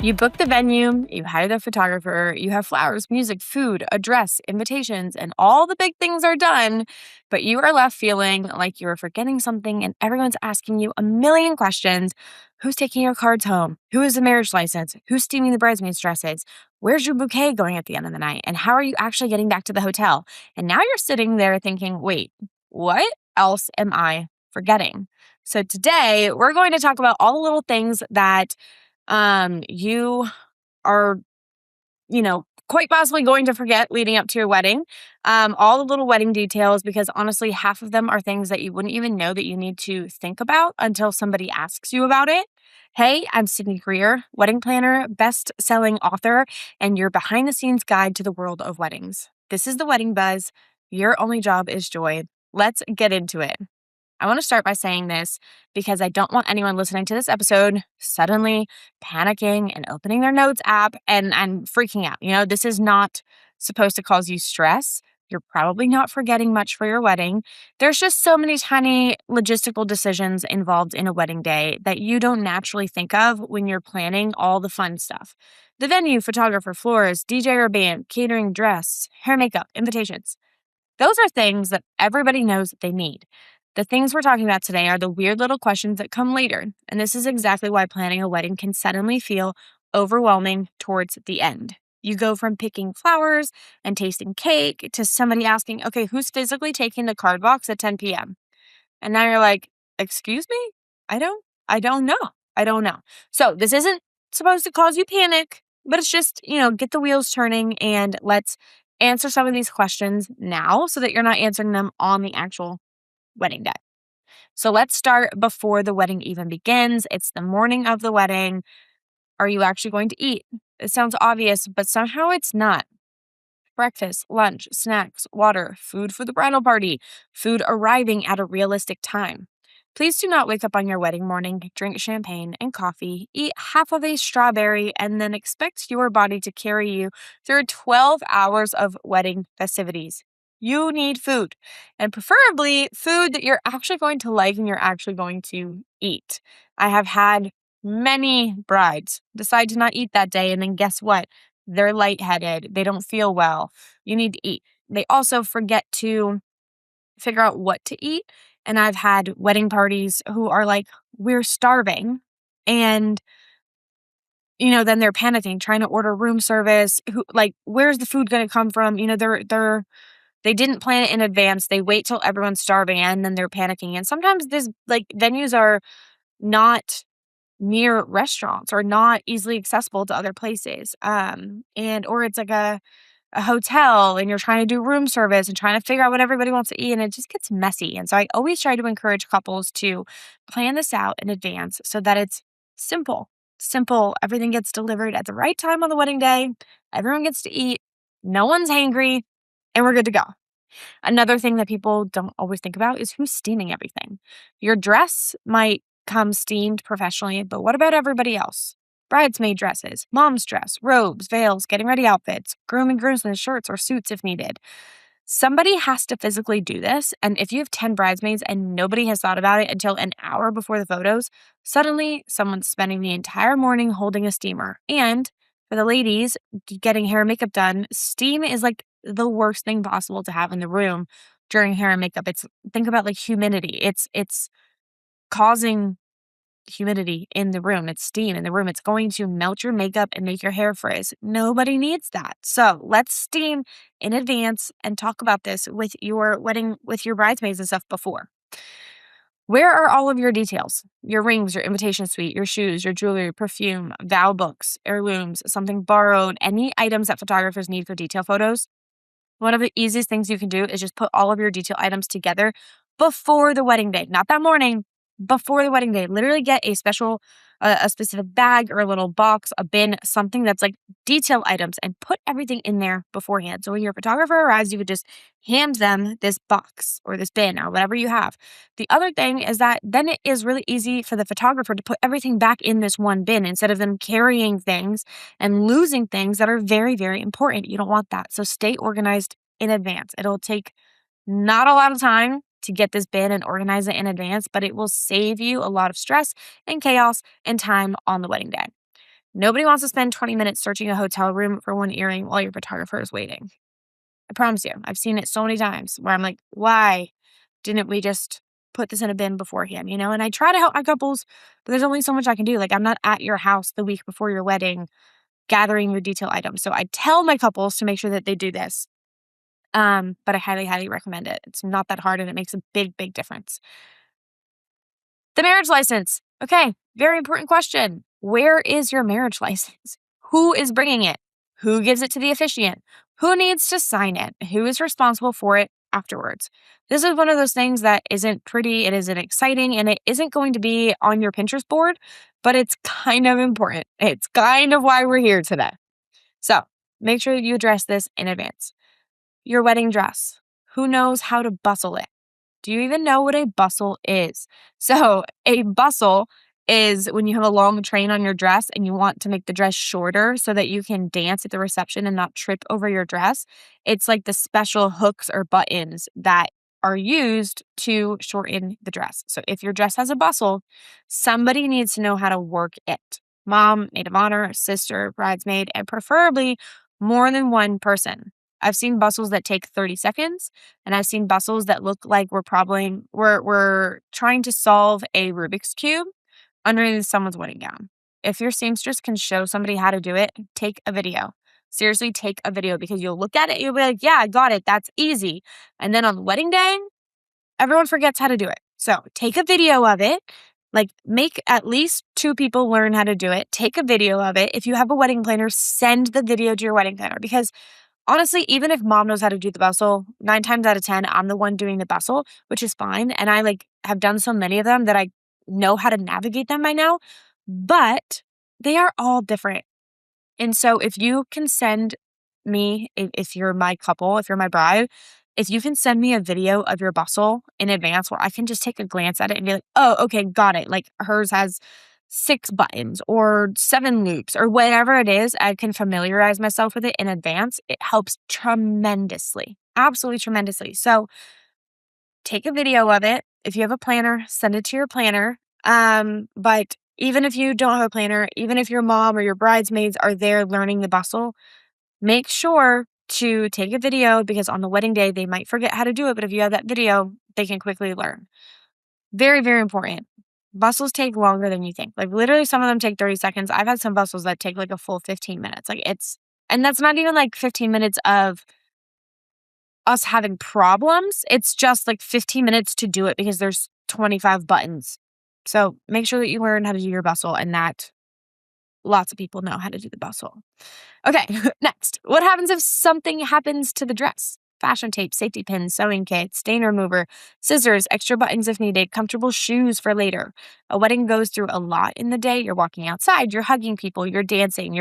You book the venue, you hire the photographer, you have flowers, music, food, a dress, invitations, and all the big things are done, but you are left feeling like you are forgetting something and everyone's asking you a million questions. Who's taking your cards home? Who is the marriage license? Who's steaming the bridesmaids' dresses? Where's your bouquet going at the end of the night? And how are you actually getting back to the hotel? And now you're sitting there thinking, wait, what else am I forgetting? So today we're going to talk about all the little things that you are, quite possibly going to forget leading up to your wedding. All the little wedding details, because honestly, half of them are things that you wouldn't even know that you need to think about until somebody asks you about it. Hey, I'm Sydney Greer, wedding planner, best-selling author, and your behind-the-scenes guide to the world of weddings. This is the Wedding Buzz. Your only job is joy. Let's get into it. I want to start by saying this because I don't want anyone listening to this episode suddenly panicking and opening their notes app and freaking out. This is not supposed to cause you stress. You're probably not forgetting much for your wedding. There's just so many tiny logistical decisions involved in a wedding day that you don't naturally think of when you're planning all the fun stuff. The venue, photographer, florist, DJ or band, catering, dress, hair, makeup, invitations. Those are things that everybody knows that they need. The things we're talking about today are the weird little questions that come later, and this is exactly why planning a wedding can suddenly feel overwhelming towards the end. You go from picking flowers and tasting cake to somebody asking, okay, who's physically taking the card box at 10 p.m.? And now you're like, excuse me? I don't know. I don't know. So this isn't supposed to cause you panic, but it's just, get the wheels turning and let's answer some of these questions now so that you're not answering them on the actual wedding day. So let's start before the wedding even begins. It's the morning of the wedding. Are you actually going to eat? It sounds obvious, but somehow it's not. Breakfast, lunch, snacks, water, food for the bridal party, food arriving at a realistic time. Please do not wake up on your wedding morning, drink champagne and coffee, eat half of a strawberry, and then expect your body to carry you through 12 hours of wedding festivities. You need food, and preferably food that you're actually going to like and you're actually going to eat. I have had many brides decide to not eat that day, and then guess what? They're lightheaded. They don't feel well. You need to eat. They also forget to figure out what to eat. And I've had wedding parties who are like, we're starving. And, then they're panicking, trying to order room service. Where's the food going to come from? They didn't plan it in advance. They wait till everyone's starving and then they're panicking. And sometimes venues are not near restaurants or not easily accessible to other places. Or it's like a hotel and you're trying to do room service and trying to figure out what everybody wants to eat, and it just gets messy. And so I always try to encourage couples to plan this out in advance so that it's simple. Simple. Everything gets delivered at the right time on the wedding day. Everyone gets to eat. No one's hangry, and we're good to go. Another thing that people don't always think about is who's steaming everything. Your dress might come steamed professionally, but what about everybody else? Bridesmaid dresses, mom's dress, robes, veils, getting ready outfits, groom and groomsmen shirts or suits if needed. Somebody has to physically do this, and if you have 10 bridesmaids and nobody has thought about it until an hour before the photos, suddenly someone's spending the entire morning holding a steamer. And for the ladies getting hair and makeup done, steam is like the worst thing possible to have in the room during hair and makeup. Think about like humidity. It's causing humidity in the room. It's steam in the room. It's going to melt your makeup and make your hair frizz. Nobody needs that. So let's steam in advance and talk about this with your wedding, with your bridesmaids and stuff before. Where are all of your details? Your rings, your invitation suite, your shoes, your jewelry, perfume, vow books, heirlooms, something borrowed, any items that photographers need for detail photos? One of the easiest things you can do is just put all of your detail items together before the wedding day, not that morning, before the wedding day. Literally get a specific bag or a little box, a bin, something that's like detail items, and put everything in there beforehand. So when your photographer arrives, you could just hand them this box or this bin or whatever you have. The other thing is that then it is really easy for the photographer to put everything back in this one bin instead of them carrying things and losing things that are very, very important. You don't want that. So stay organized in advance. It'll take not a lot of time to get this bin and organize it in advance, but it will save you a lot of stress and chaos and time on the wedding day. Nobody wants to spend 20 minutes searching a hotel room for one earring while your photographer is waiting. I promise you, I've seen it so many times where I'm like, why didn't we just put this in a bin beforehand, you know? And I try to help my couples, but there's only so much I can do. Like, I'm not at your house the week before your wedding gathering your detail items. So I tell my couples to make sure that they do this. But I highly, highly recommend it. It's not that hard and it makes a big, big difference. The marriage license. Okay, very important question. Where is your marriage license? Who is bringing it? Who gives it to the officiant? Who needs to sign it? Who is responsible for it afterwards? This is one of those things that isn't pretty, it isn't exciting, and it isn't going to be on your Pinterest board, but it's kind of important. It's kind of why we're here today. So make sure that you address this in advance. Your wedding dress. Who knows how to bustle it? Do you even know what a bustle is? So, a bustle is when you have a long train on your dress and you want to make the dress shorter so that you can dance at the reception and not trip over your dress. It's like the special hooks or buttons that are used to shorten the dress. So, if your dress has a bustle, somebody needs to know how to work it. Mom, maid of honor, sister, bridesmaid, and preferably more than one person. I've seen bustles that take 30 seconds, and I've seen bustles that look like we're trying to solve a Rubik's Cube underneath someone's wedding gown. If your seamstress can show somebody how to do it, take a video. Seriously, take a video because you'll look at it, you'll be like, yeah, I got it. That's easy. And then on the wedding day, everyone forgets how to do it. So take a video of it. Like, make at least 2 people learn how to do it. Take a video of it. If you have a wedding planner, send the video to your wedding planner because honestly, even if mom knows how to do the bustle, 9 times out of 10, I'm the one doing the bustle, which is fine. And I have done so many of them that I know how to navigate them by now, but they are all different. And so if you can send me, if you're my couple, if you're my bride, if you can send me a video of your bustle in advance where I can just take a glance at it and be like, oh, okay, got it. Like hers has 6 buttons or 7 loops or whatever it is, I can familiarize myself with it in advance. It helps tremendously, absolutely tremendously. So take a video of it. If you have a planner, send it to your planner. But even if you don't have a planner, even if your mom or your bridesmaids are there learning the bustle, make sure to take a video because on the wedding day, they might forget how to do it. But if you have that video, they can quickly learn. Very, very important. Bustles take longer than you think. Like literally some of them take 30 seconds. I've had some bustles that take like a full 15 minutes. And that's not even like 15 minutes of us having problems. It's just like 15 minutes to do it because there's 25 buttons. So make sure that you learn how to do your bustle and that lots of people know how to do the bustle. Okay, next. What happens if something happens to the dress? Fashion tape, safety pins, sewing kit, stain remover, scissors, extra buttons if needed, comfortable shoes for later. A wedding goes through a lot in the day. You're walking outside, you're hugging people, you're dancing,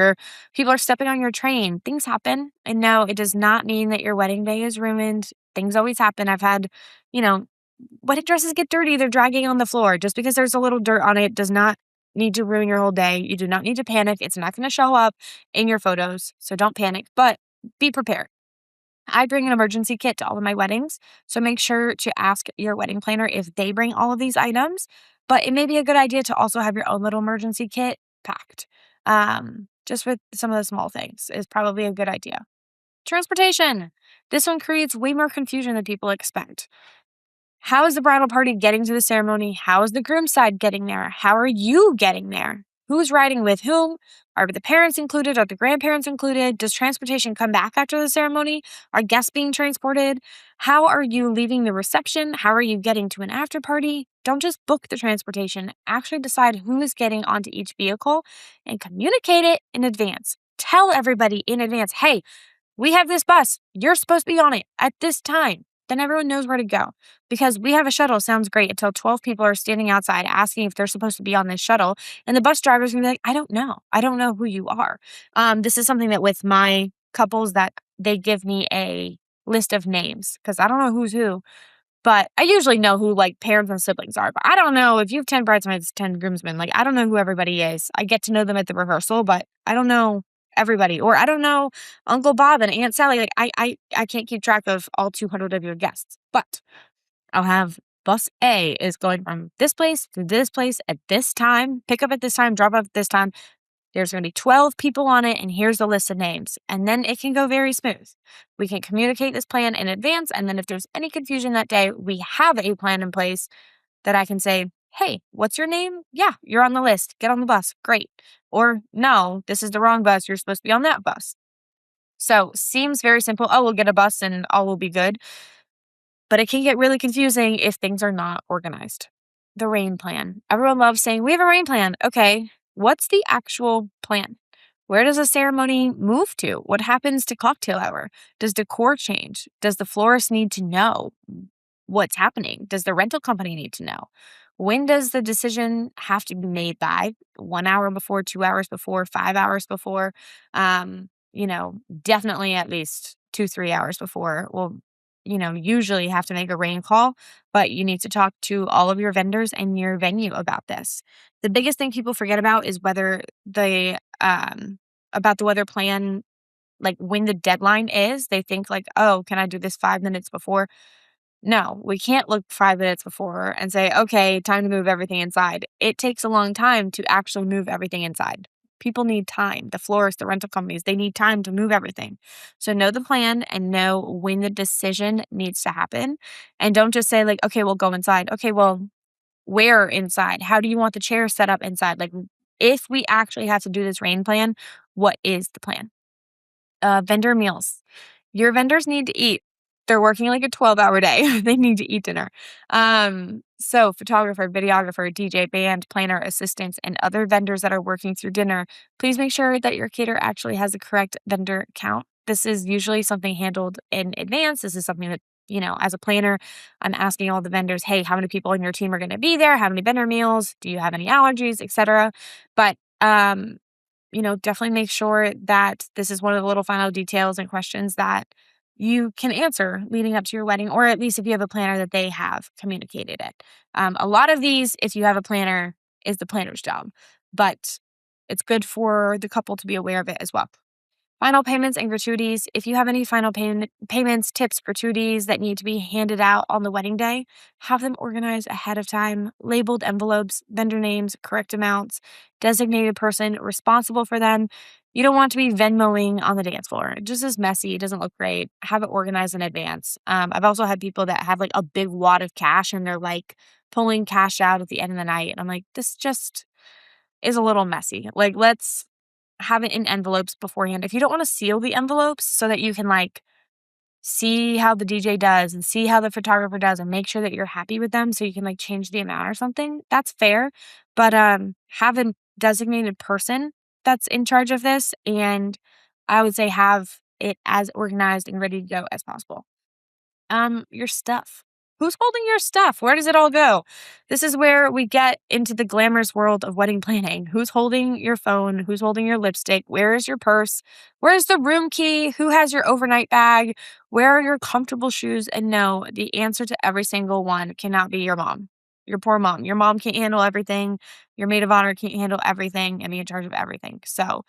people are stepping on your train. Things happen. And no, it does not mean that your wedding day is ruined. Things always happen. I've had, wedding dresses get dirty. They're dragging on the floor. Just because there's a little dirt on it does not need to ruin your whole day. You do not need to panic. It's not going to show up in your photos. So don't panic, but be prepared. I bring an emergency kit to all of my weddings. So make sure to ask your wedding planner if they bring all of these items. But it may be a good idea to also have your own little emergency kit packed. Just with some of the small things is probably a good idea. Transportation. This one creates way more confusion than people expect. How is the bridal party getting to the ceremony? How is the groom's side getting there? How are you getting there? Who's riding with whom? Are the parents included? Are the grandparents included? Does transportation come back after the ceremony? Are guests being transported? How are you leaving the reception? How are you getting to an after party? Don't just book the transportation. Actually decide who is getting onto each vehicle and communicate it in advance. Tell everybody in advance, hey, we have this bus. You're supposed to be on it at this time. Then everyone knows where to go. Because we have a shuttle sounds great until 12 people are standing outside asking if they're supposed to be on this shuttle. And the bus driver's going to be like, I don't know. I don't know who you are. This is something that with my couples that they give me a list of names because I don't know who's who. But I usually know who like parents and siblings are. But I don't know if you have 10 bridesmaids, 10 groomsmen. Like I don't know who everybody is. I get to know them at the rehearsal, but I don't know everybody. Or I don't know Uncle Bob and Aunt Sally. Like I can't keep track of all 200 of your guests. But I'll have bus A is going from this place to this place at this time, pick up at this time, drop off at this time. There's going to be 12 people on it, and here's the list of names. And then it can go very smooth. We can communicate this plan in advance. And then if there's any confusion that day, we have a plan in place that I can say, hey, what's your name? Yeah, you're on the list. Get on the bus. Great. Or no, this is the wrong bus. You're supposed to be on that bus. So seems very simple. Oh, we'll get a bus and all will be good. But it can get really confusing if things are not organized. The rain plan. Everyone loves saying, we have a rain plan. Okay, what's the actual plan? Where does the ceremony move to? What happens to cocktail hour? Does decor change? Does the florist need to know what's happening? Does the rental company need to know? When does the decision have to be made by? 1 hour before, 2 hours before, 5 hours before? Definitely at least 2, 3 hours before. Well, usually have to make a rain call, but you need to talk to all of your vendors and your venue about this. The biggest thing people forget about is whether about the weather plan, like when the deadline is. They think like, oh, can I do this 5 minutes before? No, we can't look 5 minutes before and say, okay, time to move everything inside. It takes a long time to actually move everything inside. People need time. The florists, the rental companies, they need time to move everything. So know the plan and know when the decision needs to happen. And don't just say, like, okay, we'll go inside. Okay, well, where inside? How do you want the chairs set up inside? Like, if we actually have to do this rain plan, what is the plan? Vendor meals. Your vendors need to eat. They're working like a 12-hour day. They need to eat dinner. So photographer, videographer, DJ, band, planner, assistants, and other vendors that are working through dinner, please make sure that your caterer actually has the correct vendor count. This is usually something handled in advance. This is something that, as a planner, I'm asking all the vendors, hey, how many people on your team are going to be there? How many vendor meals? Do you have any allergies, etc.? But definitely make sure that this is one of the little final details and questions that you can answer leading up to your wedding, or at least if you have a planner that they have communicated it. A lot of these, if you have a planner, is the planner's job, but it's good for the couple to be aware of it as well. Final payments and gratuities. If you have any final payments, tips, gratuities that need to be handed out on the wedding day, have them organized ahead of time, labeled envelopes, vendor names, correct amounts, designated person responsible for them. You don't want to be Venmoing on the dance floor. It just is messy. It doesn't look great. Have it organized in advance. I've also had people that have like a big wad of cash and they're like pulling cash out at the end of the night. And I'm like, this just is a little messy. Like, let's have it in envelopes beforehand. If you don't want to seal the envelopes so that you can like see how the DJ does and see how the photographer does and make sure that you're happy with them so you can like change the amount or something, that's fair. But have a designated person that's in charge of this, and I would say have it as organized and ready to go as possible. Your stuff. Who's holding your stuff? Where does it all go? This is where we get into the glamorous world of wedding planning. Who's holding your phone? Who's holding your lipstick? Where is your purse? Where's the room key? Who has your overnight bag? Where are your comfortable shoes? And no, the answer to every single one cannot be your mom. Your poor mom. Your mom can't handle everything. Your maid of honor can't handle everything and be in charge of everything. So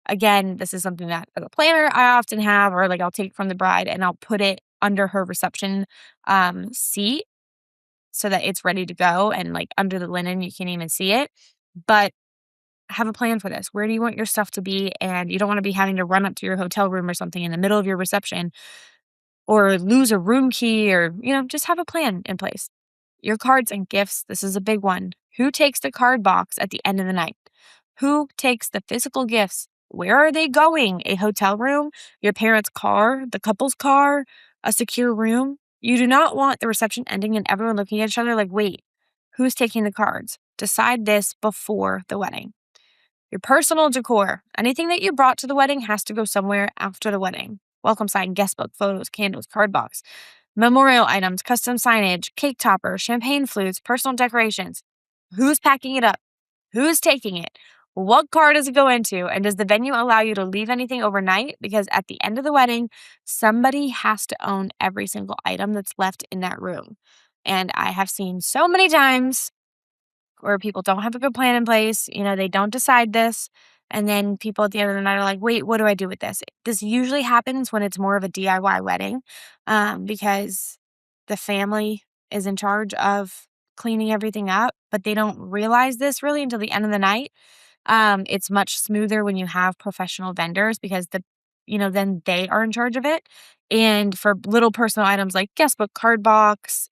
again, this is something that as a planner I often have, or like I'll take from the bride and I'll put it under her reception seat so that it's ready to go, and like under the linen you can't even see it. But have a plan for this. Where do you want your stuff to be? And you don't want to be having to run up to your hotel room or something in the middle of your reception or lose a room key, or just have a plan in place. Your cards and gifts. This is a big one. Who takes the card box at the end of the night? Who takes the physical gifts? Where are they going? A hotel room? Your parents' car? The couple's car? A secure room? You do not want the reception ending and everyone looking at each other like, wait, who's taking the cards? Decide this before the wedding. Your personal decor. Anything that you brought to the wedding has to go somewhere after the wedding. Welcome sign, guest book, photos, candles, card box, memorial items, custom signage, cake topper, champagne flutes, personal decorations. Who's packing it up? Who's taking it? What car does it go into? And does the venue allow you to leave anything overnight? Because at the end of the wedding, somebody has to own every single item that's left in that room. And I have seen so many times where people don't have a good plan in place. They don't decide this. And then people at the end of the night are like, wait, what do I do with this? This usually happens when it's more of a DIY wedding because the family is in charge of cleaning everything up, but they don't realize this really until the end of the night. It's much smoother when you have professional vendors because then they are in charge of it. And for little personal items like guest book, card box,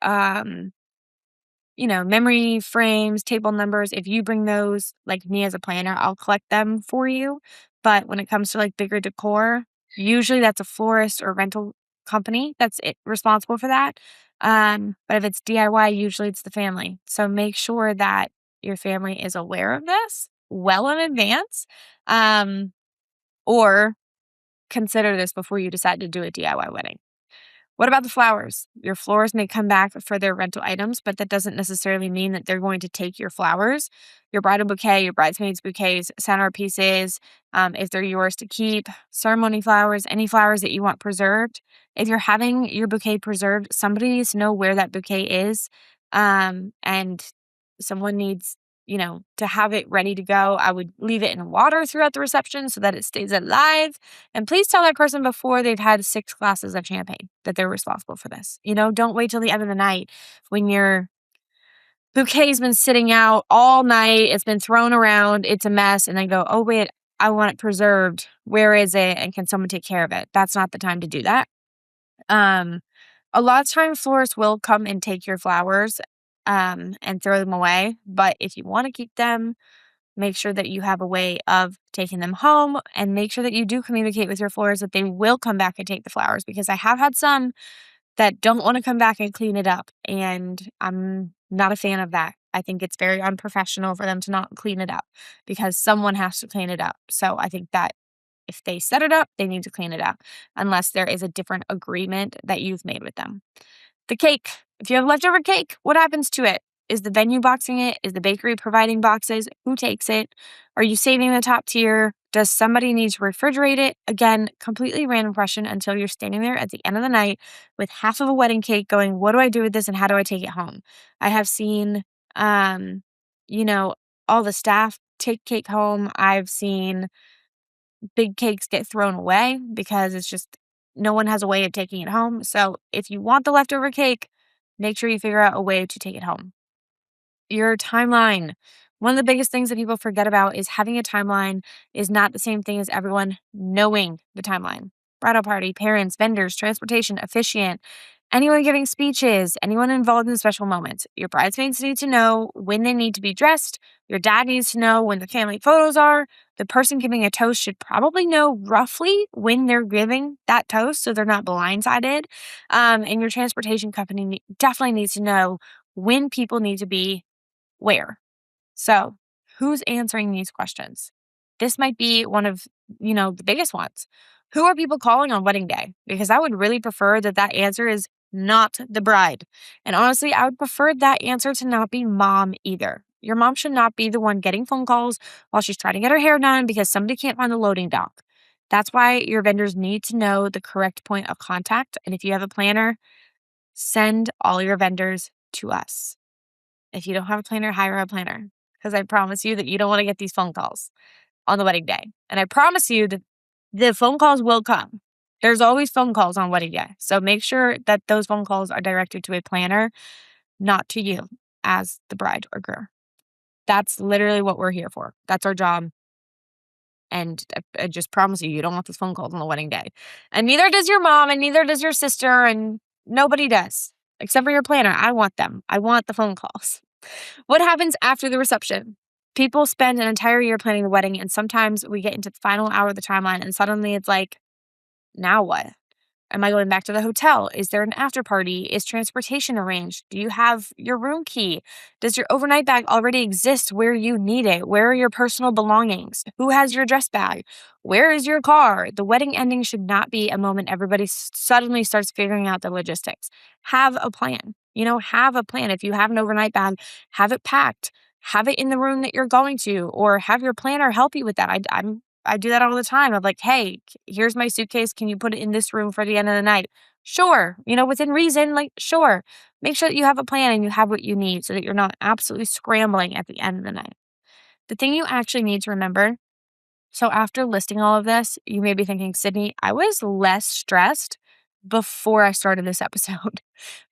memory frames, table numbers, if you bring those, like me as a planner, I'll collect them for you. But when it comes to like bigger decor, usually that's a florist or rental company that's responsible for that. But if it's DIY, usually it's the family. So make sure that your family is aware of this well in advance, or consider this before you decide to do a DIY wedding. What about the flowers? Your florist may come back for their rental items, but that doesn't necessarily mean that they're going to take your flowers. Your bridal bouquet, your bridesmaids bouquets, centerpieces, if they're yours to keep, ceremony flowers, any flowers that you want preserved. If you're having your bouquet preserved, somebody needs to know where that bouquet is, and someone needs to have it ready to go. I would leave it in water throughout the reception so that it stays alive. And please tell that person before they've had 6 glasses of champagne that they're responsible for this. Don't wait till the end of the night when your bouquet's been sitting out all night. It's been thrown around. It's a mess. And then go, oh, wait, I want it preserved. Where is it? And can someone take care of it? That's not the time to do that. A lot of times florists will come and take your flowers and throw them away. But if you want to keep them, make sure that you have a way of taking them home, and make sure that you do communicate with your florist that they will come back and take the flowers, because I have had some that don't want to come back and clean it up. And I'm not a fan of that. I think it's very unprofessional for them to not clean it up because someone has to clean it up. So I think that if they set it up, they need to clean it up unless there is a different agreement that you've made with them. The cake. If you have leftover cake, what happens to it? Is the venue boxing it? Is the bakery providing boxes? Who takes it? Are you saving the top tier? Does somebody need to refrigerate it? Again, completely random question until you're standing there at the end of the night with half of a wedding cake going, what do I do with this and how do I take it home? I have seen, you know, all the staff take cake home. I've seen big cakes get thrown away because it's just no one has a way of taking it home. So if you want the leftover cake, make sure you figure out a way to take it home. Your timeline. One of the biggest things that people forget about is having a timeline is not the same thing as everyone knowing the timeline. Bridal party, parents, vendors, transportation, officiant, anyone giving speeches, anyone involved in special moments. Your bridesmaids need to know when they need to be dressed. Your dad needs to know when the family photos are. The person giving a toast should probably know roughly when they're giving that toast so they're not blindsided. And your transportation company definitely needs to know when people need to be where. So, who's answering these questions? This might be one of, the biggest ones. Who are people calling on wedding day? Because I would really prefer that answer is not the bride. And honestly, I would prefer that answer to not be mom either. Your mom should not be the one getting phone calls while she's trying to get her hair done because somebody can't find the loading dock. That's why your vendors need to know the correct point of contact. And if you have a planner, send all your vendors to us. If you don't have a planner, hire a planner, because I promise you that you don't want to get these phone calls on the wedding day. And I promise you that the phone calls will come. There's always phone calls on wedding day. So make sure that those phone calls are directed to a planner, not to you as the bride or groom. That's literally what we're here for. That's our job. And I just promise you, you don't want those phone calls on the wedding day. And neither does your mom, and neither does your sister, and nobody does. Except for your planner. I want them. I want the phone calls. What happens after the reception? People spend an entire year planning the wedding, and sometimes we get into the final hour of the timeline, and suddenly it's like, now what? Am I going back to the hotel? Is there an after party? Is transportation arranged? Do you have your room key? Does your overnight bag already exist where you need it? Where are your personal belongings? Who has your dress bag? Where is your car? The wedding ending should not be a moment everybody suddenly starts figuring out the logistics. Have a plan. Have a plan. If you have an overnight bag, have it packed. Have it in the room that you're going to, or have your planner help you with that. I do that all the time. I'm like, hey, here's my suitcase. Can you put it in this room for the end of the night? Sure. Within reason, sure. Make sure that you have a plan and you have what you need so that you're not absolutely scrambling at the end of the night. The thing you actually need to remember, so after listing all of this, you may be thinking, Sydney, I was less stressed before I started this episode.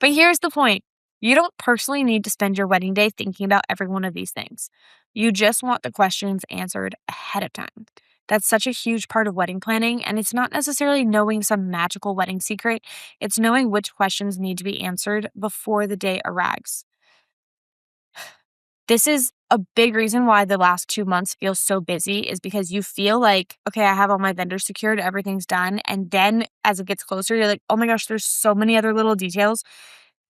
But here's the point. You don't personally need to spend your wedding day thinking about every one of these things. You just want the questions answered ahead of time. That's such a huge part of wedding planning, and it's not necessarily knowing some magical wedding secret. It's knowing which questions need to be answered before the day arrives. This is a big reason why the last 2 months feel so busy is because you feel like, okay, I have all my vendors secured, everything's done. And then as it gets closer, you're like, oh my gosh, there's so many other little details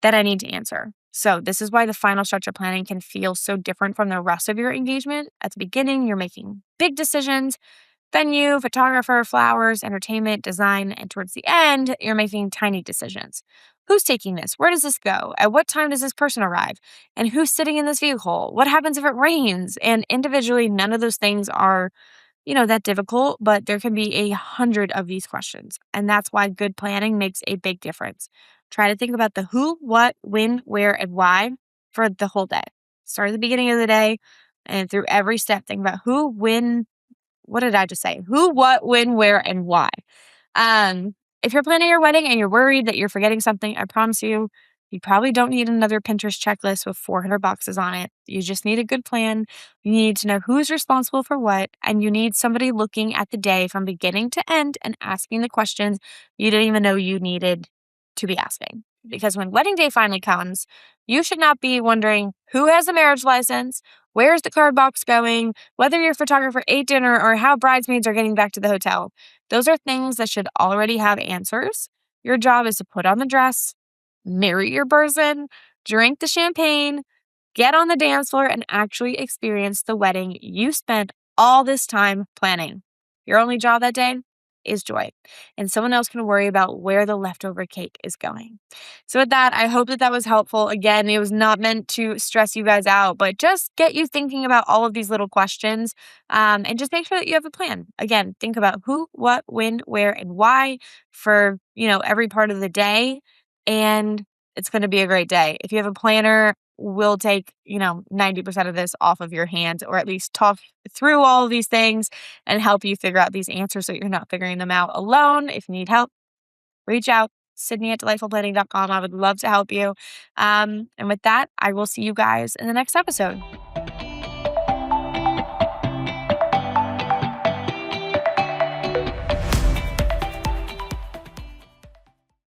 that I need to answer. So this is why the final stretch of planning can feel so different from the rest of your engagement. At the beginning, you're making big decisions: venue, photographer, flowers, entertainment, design, and towards the end, you're making tiny decisions. Who's taking this? Where does this go? At what time does this person arrive? And who's sitting in this vehicle? What happens if it rains? And individually, none of those things are, that difficult, but there can be 100 of these questions. And that's why good planning makes a big difference. Try to think about the who, what, when, where, and why for the whole day. Start at the beginning of the day and through every step, think about who, when, what did I just say? Who, what, when, where, and why. Um, if you're planning your wedding and you're worried that you're forgetting something, I promise you probably don't need another Pinterest checklist with 400 boxes on it. You just need a good plan. You need to know who's responsible for what, and you need somebody looking at the day from beginning to end and asking the questions you didn't even know you needed to be asking. Because when wedding day finally comes, you should not be wondering who has a marriage license, where's the card box going, whether your photographer ate dinner, or how bridesmaids are getting back to the hotel. Those are things that should already have answers. Your job is to put on the dress, marry your person, drink the champagne, get on the dance floor, and actually experience the wedding you spent all this time planning. Your only job that day is joy, and someone else can worry about where the leftover cake is going. So, with that, I hope that was helpful. Again, it was not meant to stress you guys out, but just get you thinking about all of these little questions, and just make sure that you have a plan. Again, think about who, what, when, where, and why for every part of the day, and it's going to be a great day. If you have a planner, we'll take 90% of this off of your hands, or at least talk through all of these things and help you figure out these answers so you're not figuring them out alone. If you need help, reach out. Sydney@delightfulplanning.com. I would love to help you. And with that, I will see you guys in the next episode.